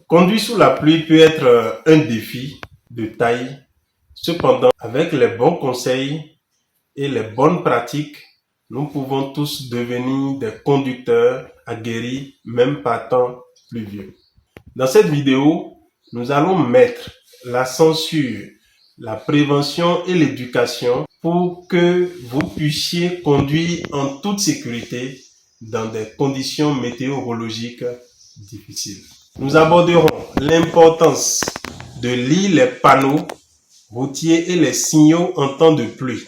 Conduire sous la pluie peut être un défi de taille. Cependant, avec les bons conseils et les bonnes pratiques, nous pouvons tous devenir des conducteurs aguerris, même par temps pluvieux. Dans cette vidéo, nous allons mettre l'accent sur la prévention et l'éducation pour que vous puissiez conduire en toute sécurité dans des conditions météorologiques difficiles. Nous aborderons l'importance de lire les panneaux routiers et les signaux en temps de pluie,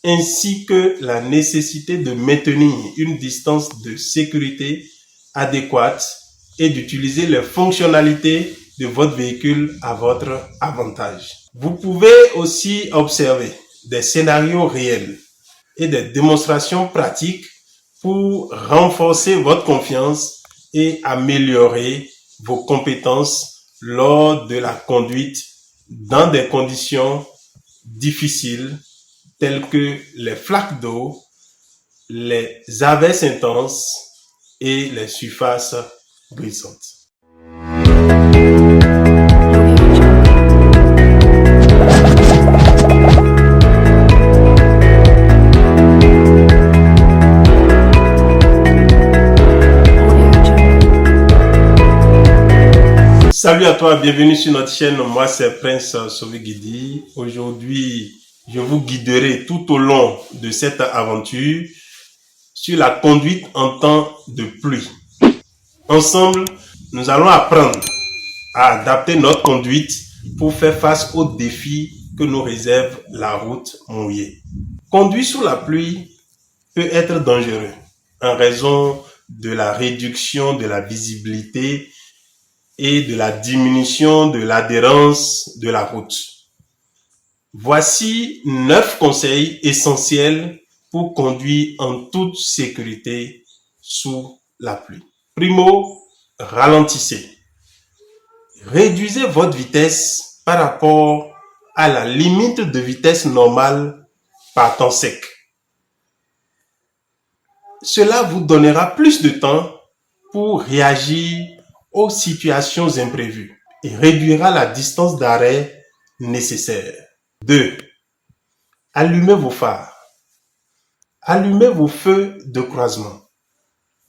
ainsi que la nécessité de maintenir une distance de sécurité adéquate et d'utiliser les fonctionnalités de votre véhicule à votre avantage. Vous pouvez aussi observer des scénarios réels et des démonstrations pratiques pour renforcer votre confiance et améliorer vos compétences lors de la conduite dans des conditions difficiles telles que les flaques d'eau, les averses intenses et les surfaces glissantes. Salut à toi, bienvenue sur notre chaîne. Moi c'est Prince Sauvé-Guidi. Aujourd'hui, je vous guiderai tout au long de cette aventure sur la conduite en temps de pluie. Ensemble, nous allons apprendre à adapter notre conduite pour faire face aux défis que nous réserve la route mouillée. Conduire sous la pluie peut être dangereux en raison de la réduction de la visibilité et de la diminution de l'adhérence de la route. Voici 9 conseils essentiels pour conduire en toute sécurité sous la pluie. Primo, ralentissez. Réduisez votre vitesse par rapport à la limite de vitesse normale par temps sec. Cela vous donnera plus de temps pour réagir aux situations imprévues et réduira la distance d'arrêt nécessaire. 2. Allumez vos phares. Allumez vos feux de croisement,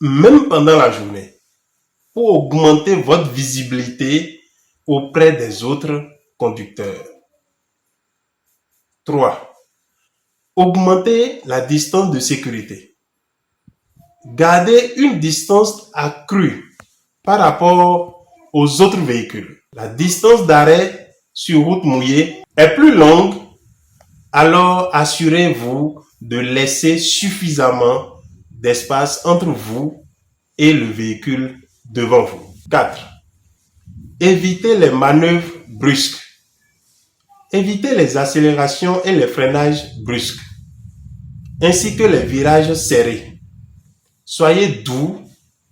même pendant la journée, pour augmenter votre visibilité auprès des autres conducteurs. 3. Augmentez la distance de sécurité. Gardez une distance accrue par rapport aux autres véhicules. La distance d'arrêt sur route mouillée est plus longue, alors assurez-vous de laisser suffisamment d'espace entre vous et le véhicule devant vous. 4. Évitez les manœuvres brusques. Évitez les accélérations et les freinages brusques, ainsi que les virages serrés. Soyez doux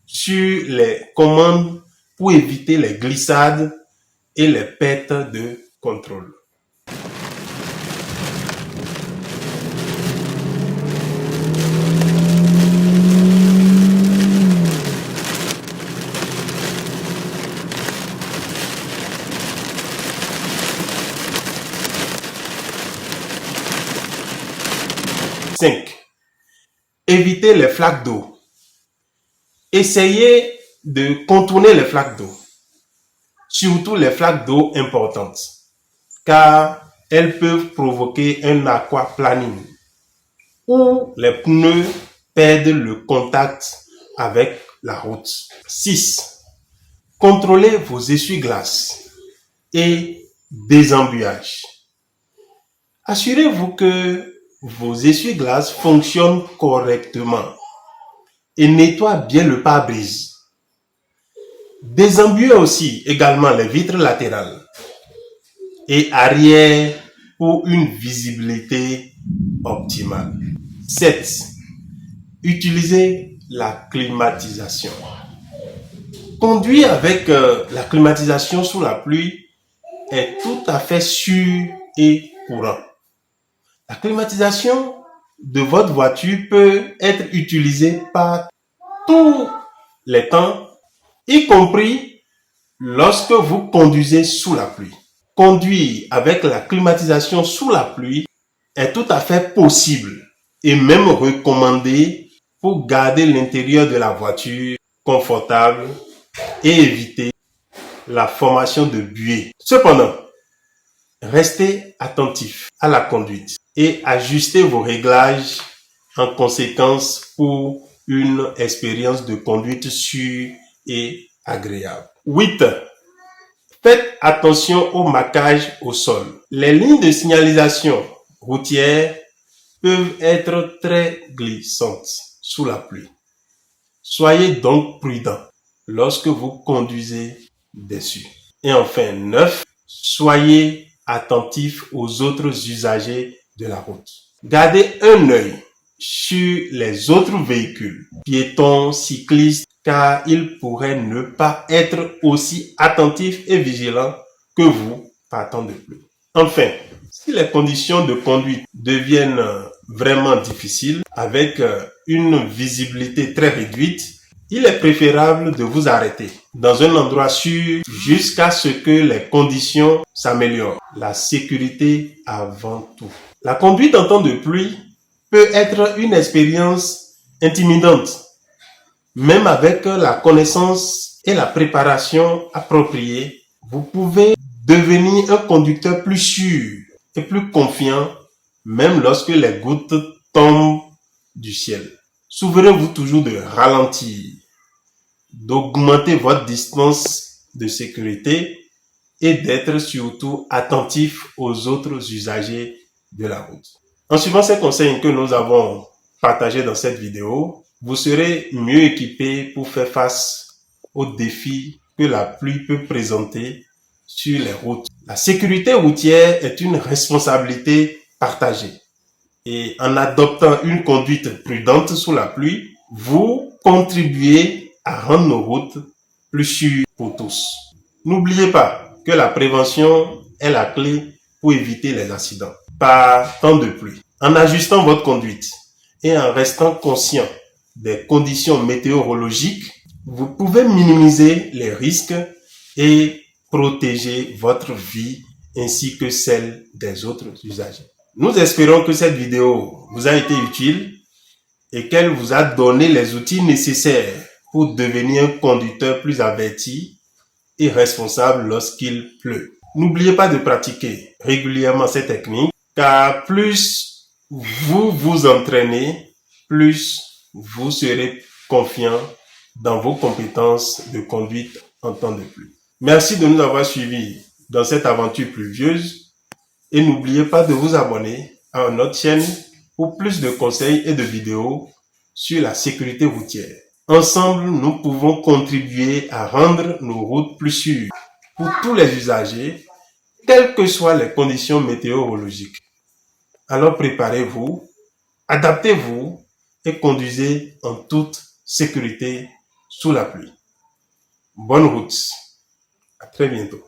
sur les commandes pour éviter les glissades et les pertes de contrôle. Cinq. Évitez les flaques d'eau. Essayez de contourner les flaques d'eau, surtout les flaques d'eau importantes, car elles peuvent provoquer un aquaplaning où les pneus perdent le contact avec la route. 6. Contrôlez vos essuie-glaces et désembuyage. Assurez-vous que vos essuie-glaces fonctionnent correctement et nettoie bien le pare-brise. Désembuyez aussi également les vitres latérales et arrière pour une visibilité optimale. 7. Utilisez la climatisation. Conduire avec la climatisation sous la pluie est tout à fait sûr et courant. La climatisation de votre voiture peut être utilisée par tous les temps, y compris Lorsque vous conduisez sous la pluie, conduire avec la climatisation sous la pluie est tout à fait possible et même recommandé pour garder l'intérieur de la voiture confortable et éviter la formation de buée. Cependant, restez attentif à la conduite et ajustez vos réglages en conséquence pour une expérience de conduite sûre et agréable. 8. Faites attention au marquage au sol. Les lignes de signalisation routière peuvent être très glissantes sous la pluie. Soyez donc prudent lorsque vous conduisez dessus. Et enfin, 9. Soyez attentif aux autres usagers de la route. Gardez un œil sur les autres véhicules, piétons, cyclistes, car ils pourraient ne pas être aussi attentifs et vigilants que vous partant de pluie. Enfin, si les conditions de conduite deviennent vraiment difficiles, avec une visibilité très réduite, il est préférable de vous arrêter dans un endroit sûr jusqu'à ce que les conditions s'améliorent. La sécurité avant tout. La conduite en temps de pluie peut être une expérience intimidante. Même avec la connaissance et la préparation appropriée, vous pouvez devenir un conducteur plus sûr et plus confiant, même lorsque les gouttes tombent du ciel. Souvenez-vous toujours de ralentir, d'augmenter votre distance de sécurité et d'être surtout attentif aux autres usagers de la route. En suivant ces conseils que nous avons partagés dans cette vidéo, vous serez mieux équipé pour faire face aux défis que la pluie peut présenter sur les routes. La sécurité routière est une responsabilité partagée. Et en adoptant une conduite prudente sous la pluie, vous contribuez à rendre nos routes plus sûres pour tous. N'oubliez pas que la prévention est la clé pour éviter les accidents par temps de pluie. En ajustant votre conduite et en restant conscient des conditions météorologiques, vous pouvez minimiser les risques et protéger votre vie ainsi que celle des autres usagers. Nous espérons que cette vidéo vous a été utile et qu'elle vous a donné les outils nécessaires pour devenir un conducteur plus averti et responsable lorsqu'il pleut. N'oubliez pas de pratiquer régulièrement ces techniques, car plus vous vous entraînez, plus vous serez confiant dans vos compétences de conduite en temps de pluie. Merci de nous avoir suivis dans cette aventure pluvieuse et n'oubliez pas de vous abonner à notre chaîne pour plus de conseils et de vidéos sur la sécurité routière. Ensemble, nous pouvons contribuer à rendre nos routes plus sûres pour tous les usagers, quelles que soient les conditions météorologiques. Alors préparez-vous, adaptez-vous et conduisez en toute sécurité sous la pluie. Bonne route. À très bientôt.